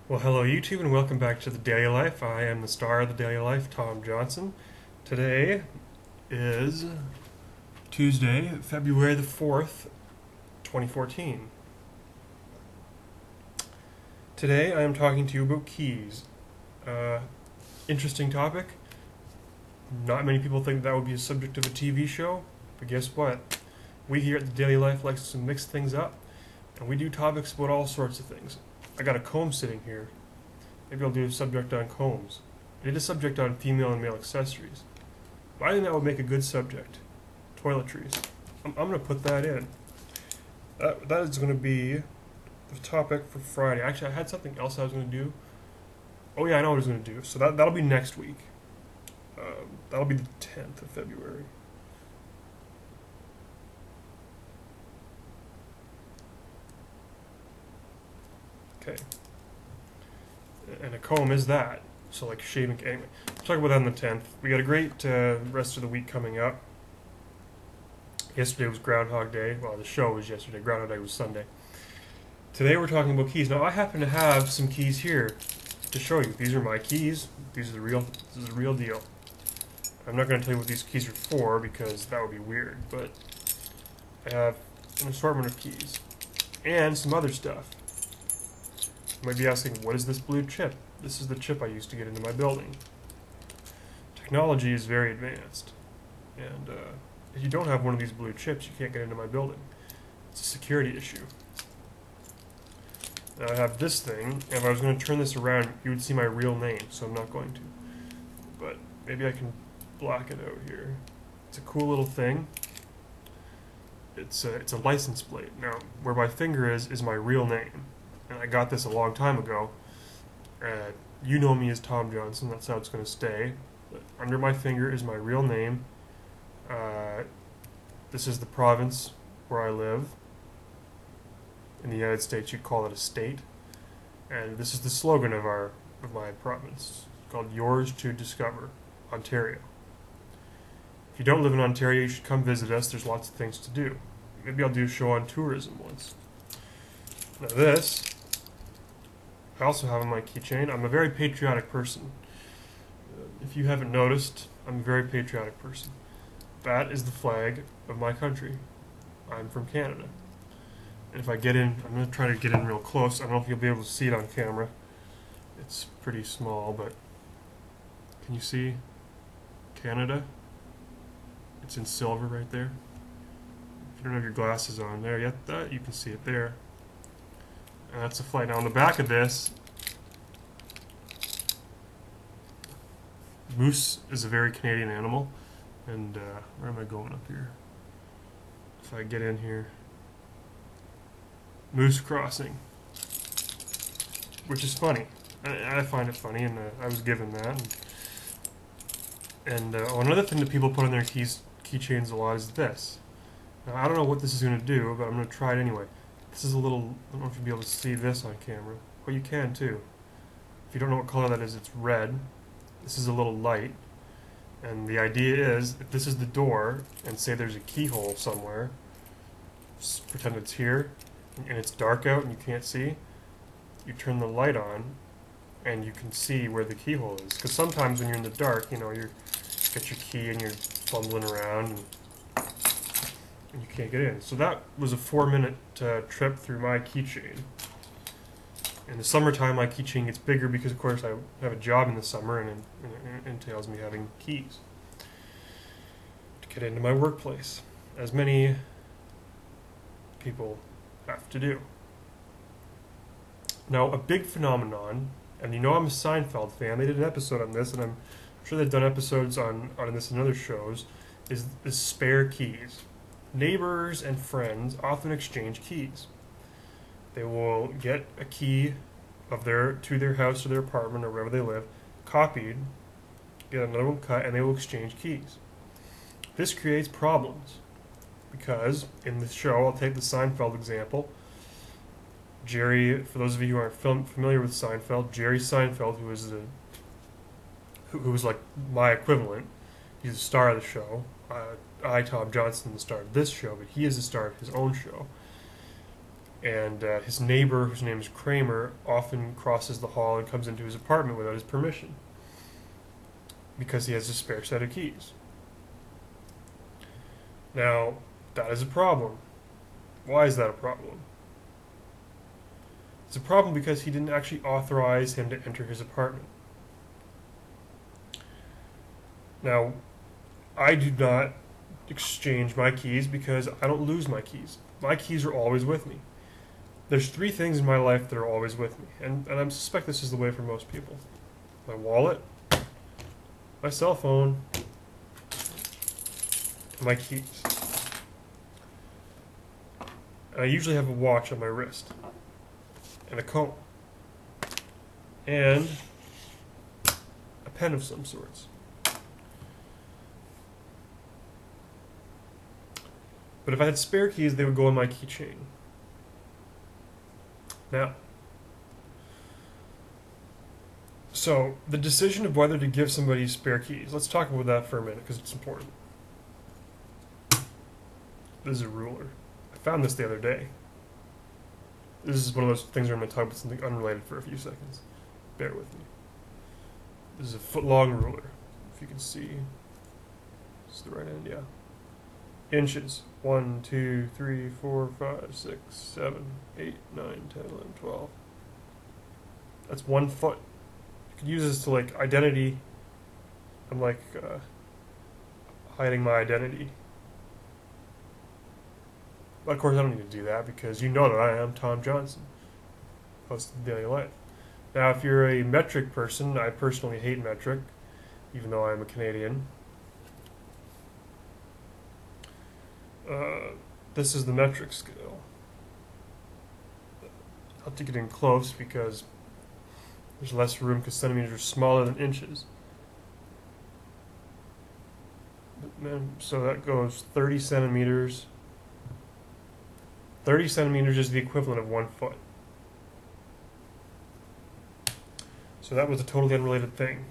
Well, hello YouTube, and welcome back to the Daily Life. I am the star of the Daily Life, Tom Johnson. Today is Tuesday, February the 4th, 2014. Today I am talking to you about keys. Interesting topic. Not many people think that would be a subject of a TV show, but guess what? We here at the Daily Life like to mix things up, and we do topics about all sorts of things. I got a comb sitting here. Maybe I'll do a subject on combs. I did a subject on female and male accessories. But I think that would make a good subject. Toiletries. I'm going to put that in. That is going to be the topic for Friday. Actually, I had something else I was going to do. Oh yeah, I know what I was going to do. So that'll be next week. That'll be the 10th of February. Okay. And a comb is that. So like shaving. Anyway, we'll talk about that on the 10th. We got a great rest of the week coming up. Yesterday was Groundhog Day. Well, the show was yesterday. Groundhog Day was Sunday. Today we're talking about keys. Now I happen to have some keys here to show you. These are my keys. These are the real. This is the real deal. I'm not going to tell you what these keys are for because that would be weird. But I have an assortment of keys and some other stuff. You might be asking, what is this blue chip? This is the chip I used to get into my building. Technology is very advanced. And if you don't have one of these blue chips, you can't get into my building. It's a security issue. Now I have this thing, and if I was going to turn this around, you would see my real name, so I'm not going to. But maybe I can black it out here. It's a cool little thing. It's a license plate. Now, where my finger is my real name. And I got this a long time ago. You know me as Tom Johnson, that's how it's going to stay. But under my finger is my real name. This is the province where I live. In the United States, you'd call it a state. And this is the slogan of my province. It's called Yours to Discover, Ontario. If you don't live in Ontario, you should come visit us. There's lots of things to do. Maybe I'll do a show on tourism once. Now this, I also have on my keychain. I'm a very patriotic person. If you haven't noticed, I'm a very patriotic person. That is the flag of my country. I'm from Canada. And if I get in, I'm going to try to get in real close. I don't know if you'll be able to see it on camera. It's pretty small, but can you see Canada? It's in silver right there. If you don't have your glasses on there yet, you can see it there. And that's a flag. Now on the back of this, moose is a very Canadian animal. And where am I going up here? If I get in here, moose crossing, which is funny. I find it funny, and I was given that. And another thing that people put on their keychains a lot is this. Now, I don't know what this is going to do, but I'm going to try it anyway. This is a little, I don't know if you'll be able to see this on camera. Well, you can too. If you don't know what color that is, it's red. This is a little light. And the idea is, if this is the door, and say there's a keyhole somewhere, just pretend it's here, and it's dark out and you can't see, you turn the light on, and you can see where the keyhole is. Because sometimes when you're in the dark, you get your key and you're fumbling around, and you can't get in. So that was a 4-minute trip through my keychain. In the summertime, my keychain gets bigger because, of course, I have a job in the summer, and it entails me having keys to get into my workplace, as many people have to do. Now, a big phenomenon, and you know I'm a Seinfeld fan. They did an episode on this, and I'm sure they've done episodes on this and other shows, is spare keys. Neighbors and friends often exchange keys. They will get a key to their house or their apartment or wherever they live, copied, get another one cut, and they will exchange keys. This creates problems because in the show, I'll take the Seinfeld example. Jerry, for those of you who aren't familiar with Seinfeld, Jerry Seinfeld, who was like my equivalent, he's the star of the show. I, Tom Johnson, the star of this show, but he is the star of his own show. And his neighbor, whose name is Kramer, often crosses the hall and comes into his apartment without his permission because he has a spare set of keys. Now, that is a problem. Why is that a problem? It's a problem because he didn't actually authorize him to enter his apartment. Now, I do not exchange my keys because I don't lose my keys. My keys are always with me. There's 3 things in my life that are always with me, and I suspect this is the way for most people. My wallet, my cell phone, and my keys. And I usually have a watch on my wrist, and a comb, and a pen of some sorts. But if I had spare keys, they would go in my keychain. Now, so the decision of whether to give somebody spare keys, let's talk about that for a minute because it's important. This is a ruler. I found this the other day. This is one of those things where I'm going to talk about something unrelated for a few seconds. Bear with me. This is a foot-long ruler, if you can see. This is the right end, yeah. Inches. 1, 2, 3, 4, 5, 6, 7, 8, 9, 10, 11, 12. That's 1 foot. You could use this to like identity. I'm like hiding my identity. But of course I don't need to do that because you know that I am Tom Johnson, host of Daily Life. Now if you're a metric person, I personally hate metric, even though I'm a Canadian. This is the metric scale. I'll take it in close because there's less room because centimeters are smaller than inches. But then, so that goes 30 centimeters. 30 centimeters is the equivalent of 1 foot. So that was a totally unrelated thing.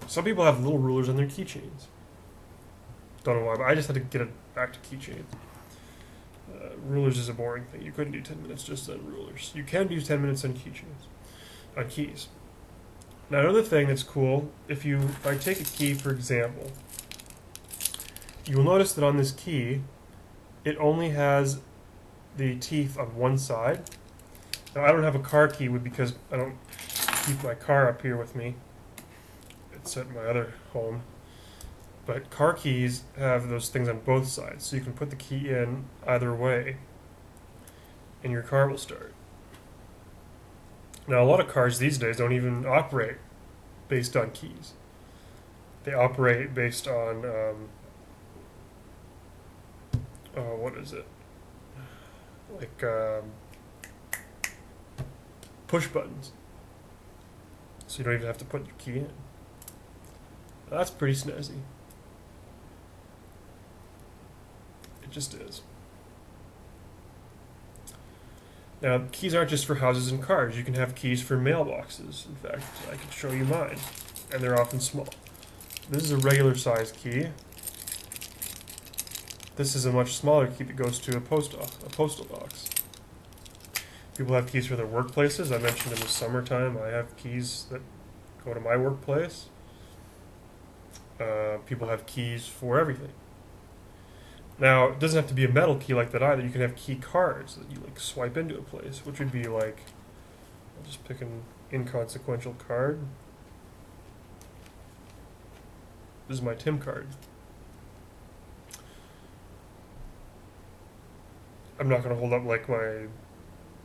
Some people have little rulers on their keychains. Don't know why, but I just had to get it back to keychains. Rulers is a boring thing. You couldn't do 10 minutes just on rulers. You can do 10 minutes on keychains, on keys. Now another thing that's cool, if I take a key for example, you will notice that on this key, it only has the teeth on one side. Now I don't have a car key because I don't keep my car up here with me. It's at my other home. But car keys have those things on both sides, so you can put the key in either way, and your car will start. Now, a lot of cars these days don't even operate based on keys. They operate based on, what is it? Like push buttons. So you don't even have to put your key in. That's pretty snazzy. It just is. Now, keys aren't just for houses and cars. You can have keys for mailboxes. In fact, I can show you mine. And they're often small. This is a regular size key. This is a much smaller key that goes to a postal box. People have keys for their workplaces. I mentioned in the summertime I have keys that go to my workplace. People have keys for everything. Now, it doesn't have to be a metal key like that either. You can have key cards that you like swipe into a place, which would be like, I'll just pick an inconsequential card. This is my Tim card. I'm not going to hold up like my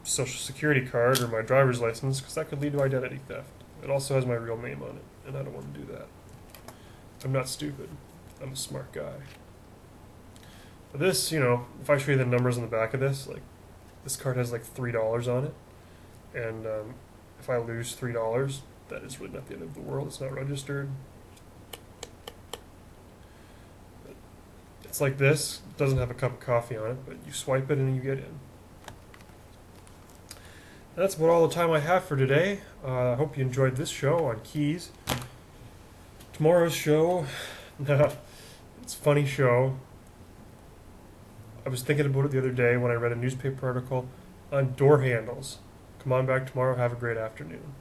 social security card or my driver's license because that could lead to identity theft. It also has my real name on it, and I don't want to do that. I'm not stupid. I'm a smart guy. But this, you know, if I show you the numbers on the back of this, like, this card has like $3 on it, and if I lose $3, that is really not the end of the world. It's not registered. It's like this. It doesn't have a cup of coffee on it, but you swipe it and you get in. That's about all the time I have for today. I hope you enjoyed this show on keys. Tomorrow's show, it's a funny show. I was thinking about it the other day when I read a newspaper article. on door handles. Come on back tomorrow. Have a great afternoon.